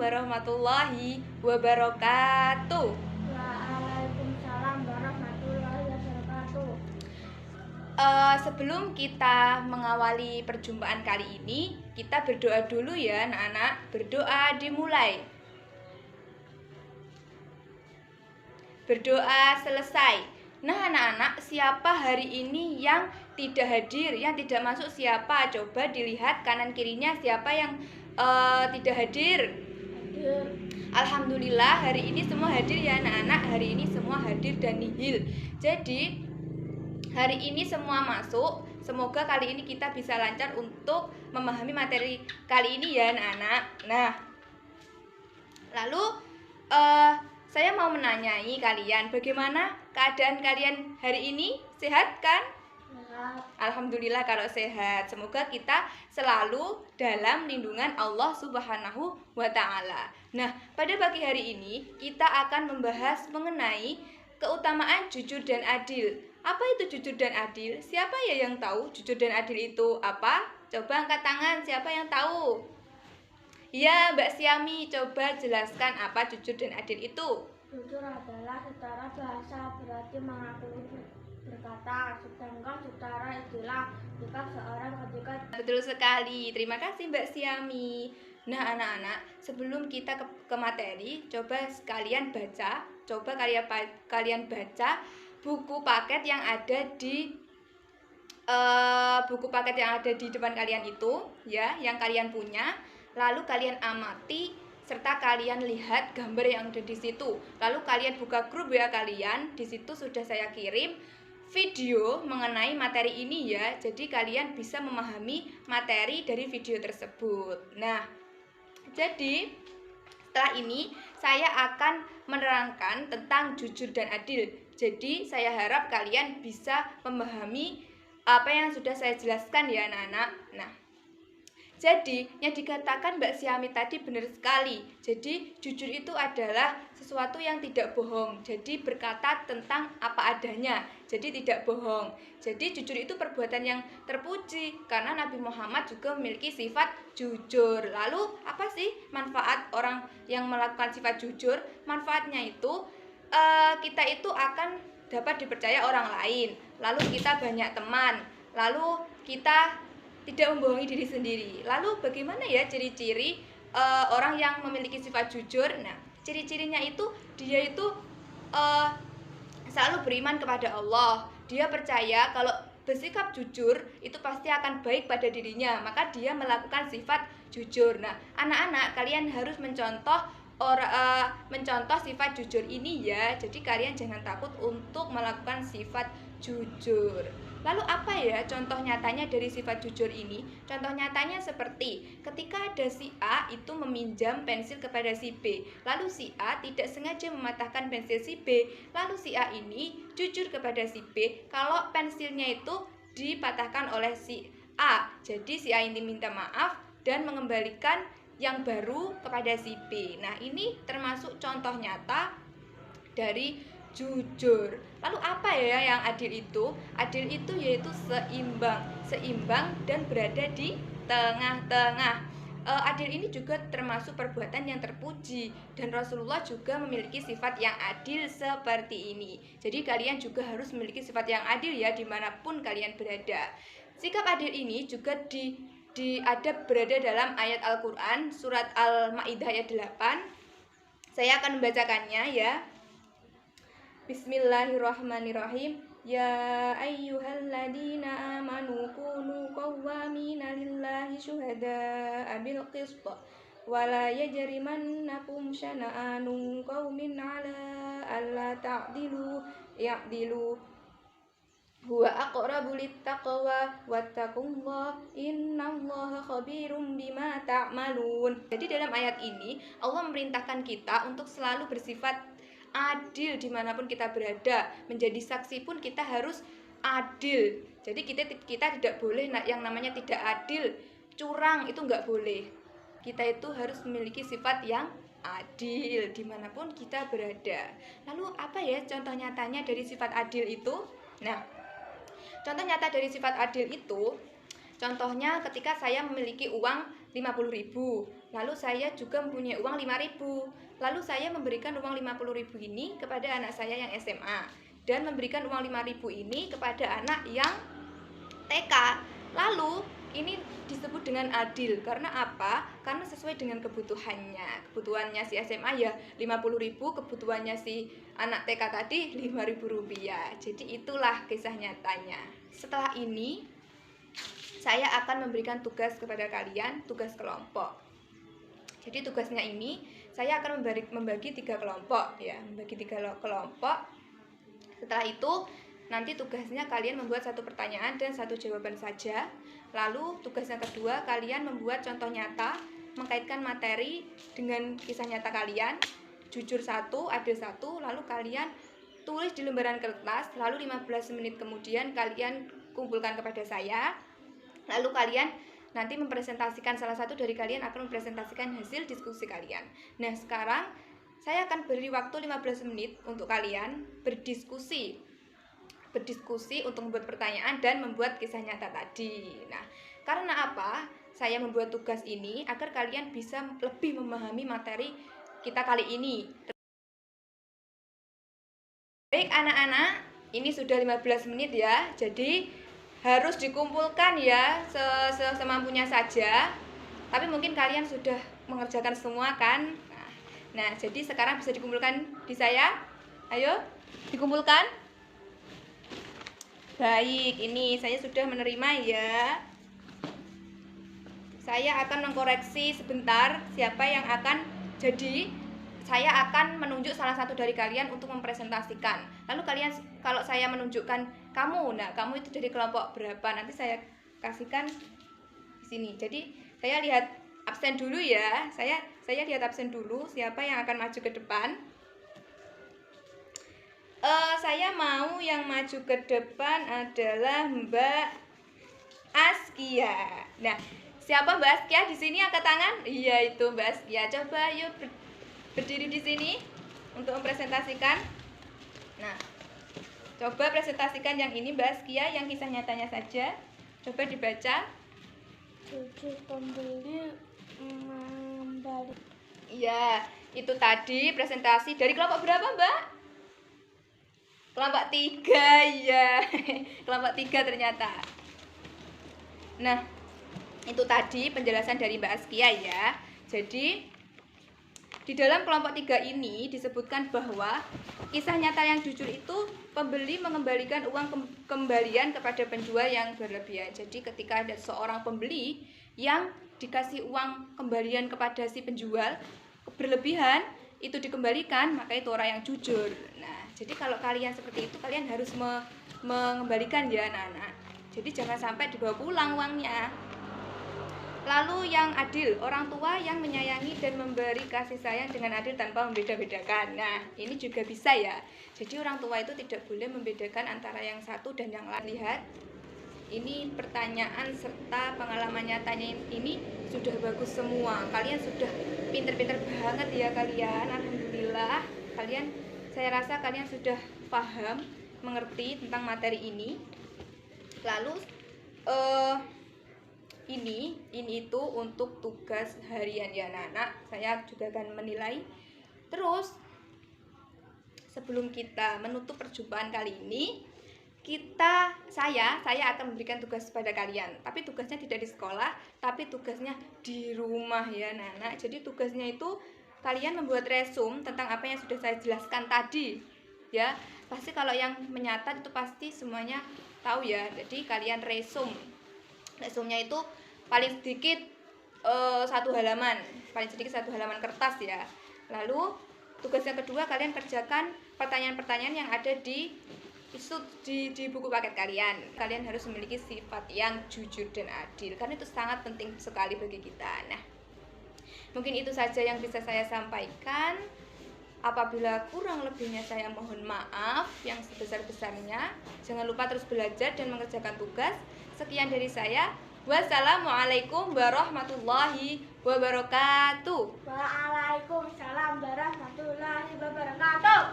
warahmatullahi wabarakatuh. Waalaikumsalam warahmatullahi wabarakatuh. Sebelum kita mengawali perjumpaan kali ini, kita berdoa dulu ya anak-anak. Berdoa dimulai. Berdoa selesai. Nah anak-anak, siapa hari ini yang tidak hadir, yang tidak masuk siapa? Coba dilihat kanan kirinya siapa yang tidak hadir. Hadir. Alhamdulillah hari ini semua hadir ya anak-anak. Hari ini semua hadir dan nihil. Jadi hari ini semua masuk. Semoga kali ini kita bisa lancar untuk memahami materi kali ini ya anak-anak. Nah, lalu saya mau menanyai kalian, bagaimana keadaan kalian hari ini? Sehat kan? Sehat. Alhamdulillah kalau sehat. Semoga kita selalu dalam lindungan Allah Subhanahu wa Ta'ala. Nah, pada pagi hari ini kita akan membahas mengenai keutamaan jujur dan adil. Apa itu jujur dan adil? Siapa ya yang tahu jujur dan adil itu apa? Coba angkat tangan, siapa yang tahu? Ya, Mbak Siami, coba jelaskan apa jujur dan adil itu. Jujur adalah secara bahasa berarti mengakui berkata, sedangkan secara istilah jika seorang ketika. Betul sekali, terima kasih Mbak Siami. Nah anak-anak, sebelum kita ke materi, coba sekalian baca, coba kalian baca buku paket yang ada di depan kalian itu, ya, yang kalian punya. Lalu kalian amati serta kalian lihat gambar yang ada di situ. Lalu kalian buka grup WA kalian, di situ sudah saya kirim video mengenai materi ini ya. Jadi kalian bisa memahami materi dari video tersebut. Nah, jadi setelah ini saya akan menerangkan tentang jujur dan adil. Jadi saya harap kalian bisa memahami apa yang sudah saya jelaskan ya anak-anak. Nah, jadi yang dikatakan Mbak Siami tadi benar sekali. Jadi jujur itu adalah sesuatu yang tidak bohong. Jadi berkata tentang apa adanya. Jadi tidak bohong. Jadi jujur itu perbuatan yang terpuji karena Nabi Muhammad juga memiliki sifat jujur. Lalu apa sih manfaat orang yang melakukan sifat jujur? Manfaatnya itu kita itu akan dapat dipercaya orang lain. Lalu kita banyak teman. Lalu kita tidak membohongi diri sendiri. Lalu bagaimana ya ciri-ciri orang yang memiliki sifat jujur? Nah, ciri-cirinya itu dia itu selalu beriman kepada Allah. Dia percaya kalau bersikap jujur itu pasti akan baik pada dirinya, maka dia melakukan sifat jujur. Nah, anak-anak kalian harus mencontoh sifat jujur ini ya. Jadi kalian jangan takut untuk melakukan sifat jujur. Lalu apa ya contoh nyatanya dari sifat jujur ini? Contoh nyatanya seperti ketika ada si A itu meminjam pensil kepada si B. Lalu si A tidak sengaja mematahkan pensil si B. Lalu si A ini jujur kepada si B kalau pensilnya itu dipatahkan oleh si A. Jadi si A ini minta maaf dan mengembalikan yang baru kepada si B. Nah, ini termasuk contoh nyata dari jujur. Lalu apa ya yang adil itu? Adil itu yaitu seimbang dan berada di tengah-tengah. Adil ini juga termasuk perbuatan yang terpuji dan Rasulullah juga memiliki sifat yang adil seperti ini. Jadi kalian juga harus memiliki sifat yang adil ya dimanapun kalian berada. Sikap adil ini juga berada dalam ayat Al-Quran surat Al-Ma'idah ayat 8. Saya akan membacakannya ya. Bismillahirrahmanirrahim. Ya ayyuhalladzina amanu kunu qawwamina lillahi syuhada'a bil qist wa la yajrimannakum syana'anu qaumin 'ala alla ta'dilu ya'dilu huwa aqrabu littaqwa wattaqullah innallaha khabirum bima ta'malun. Jadi dalam ayat ini Allah memerintahkan kita untuk selalu bersifat adil dimanapun kita berada. Menjadi saksi pun kita harus adil. Jadi kita tidak boleh yang namanya tidak adil, curang itu nggak boleh. Kita itu harus memiliki sifat yang adil dimanapun kita berada. Lalu apa ya contoh nyatanya dari sifat adil itu? Nah, contoh nyata dari sifat adil itu, Contohnya ketika saya memiliki uang 50.000, lalu saya juga mempunyai uang 5.000. Lalu saya memberikan uang 50.000 ini kepada anak saya yang SMA dan memberikan uang 5.000 ini kepada anak yang TK. Lalu ini disebut dengan adil. Karena apa? Karena sesuai dengan kebutuhannya. Kebutuhannya si SMA ya 50.000, kebutuhannya si anak TK tadi 5.000 rupiah. Jadi itulah kisah nyatanya. Setelah ini saya akan memberikan tugas kepada kalian, tugas kelompok. Jadi tugasnya ini saya akan membagi 3 kelompok ya, membagi 3 kelompok. Setelah itu nanti tugasnya kalian membuat 1 pertanyaan dan 1 jawaban saja. Lalu tugas yang kedua kalian membuat contoh nyata, mengkaitkan materi dengan kisah nyata kalian. Jujur 1, adil 1, lalu kalian tulis di lembaran kertas, lalu 15 menit kemudian kalian kumpulkan kepada saya. Lalu kalian nanti mempresentasikan, salah satu dari kalian akan mempresentasikan hasil diskusi kalian. Nah, sekarang saya akan beri waktu 15 menit untuk kalian berdiskusi untuk membuat pertanyaan dan membuat kisah nyata tadi. Nah, karena apa? Saya membuat tugas ini agar kalian bisa lebih memahami materi kita kali ini. Baik anak-anak, ini sudah 15 menit ya. Jadi harus dikumpulkan ya semampunya saja. Tapi mungkin kalian sudah mengerjakan semua kan? Nah, jadi sekarang bisa dikumpulkan di saya. Ayo, dikumpulkan. Baik, ini saya sudah menerima ya. Saya akan mengkoreksi sebentar siapa yang akan jadi. Saya akan menunjuk salah satu dari kalian untuk mempresentasikan. Lalu kalian, kalau saya menunjukkan kamu, nah kamu itu dari kelompok berapa, nanti saya kasihkan di sini. Jadi saya lihat absen dulu ya. Saya lihat absen dulu siapa yang akan maju ke depan. Saya mau yang maju ke depan adalah Mbak Askia. Nah, siapa Mbak Askia di sini, angkat tangan? Iya, itu Mbak Askia. Coba yuk berdiri di sini untuk mempresentasikan. Nah, coba presentasikan yang ini Mbak Askia, yang kisah nyatanya saja. Coba dibaca. 7 pembeli mengembali. Iya, itu tadi presentasi dari kelompok berapa Mbak? Kelompok 3 ya. Kelompok 3 ternyata. Nah, itu tadi penjelasan dari Mbak Askia ya. Jadi di dalam kelompok 3 ini disebutkan bahwa kisah nyata yang jujur itu pembeli mengembalikan uang kembalian kepada penjual yang berlebihan. Jadi ketika ada seorang pembeli yang dikasih uang kembalian kepada si penjual berlebihan, itu dikembalikan, maka itu orang yang jujur. Nah, jadi kalau kalian seperti itu, kalian harus mengembalikan ya anak-anak. Jadi jangan sampai dibawa pulang uangnya. Lalu yang adil, orang tua yang menyayangi dan memberi kasih sayang dengan adil tanpa membeda-bedakan. Nah, ini juga bisa ya. Jadi orang tua itu tidak boleh membedakan antara yang satu dan yang lain. Lihat, ini pertanyaan serta pengalaman nyatanya ini sudah bagus semua. Kalian sudah pinter-pinter banget ya kalian. Alhamdulillah. Saya rasa kalian sudah paham, mengerti tentang materi ini. Lalu ini itu untuk tugas harian ya anak-anak. Saya juga akan menilai. Terus sebelum kita menutup perjumpaan kali ini, saya akan memberikan tugas pada kalian. Tapi tugasnya tidak di sekolah, tapi tugasnya di rumah ya anak-anak. Jadi tugasnya itu kalian membuat resume tentang apa yang sudah saya jelaskan tadi. Ya, pasti kalau yang menyatat itu pasti semuanya tahu ya. Jadi kalian resumenya itu paling sedikit 1 halaman, paling sedikit 1 halaman kertas ya. Lalu tugas yang kedua, kalian kerjakan pertanyaan-pertanyaan yang ada di buku paket kalian. Kalian harus memiliki sifat yang jujur dan adil, karena itu sangat penting sekali bagi kita. Nah, mungkin itu saja yang bisa saya sampaikan. Apabila kurang lebihnya saya mohon maaf yang sebesar-besarnya. Jangan lupa terus belajar dan mengerjakan tugas. Sekian dari saya. Wassalamualaikum warahmatullahi wabarakatuh. Waalaikumsalam warahmatullahi wabarakatuh.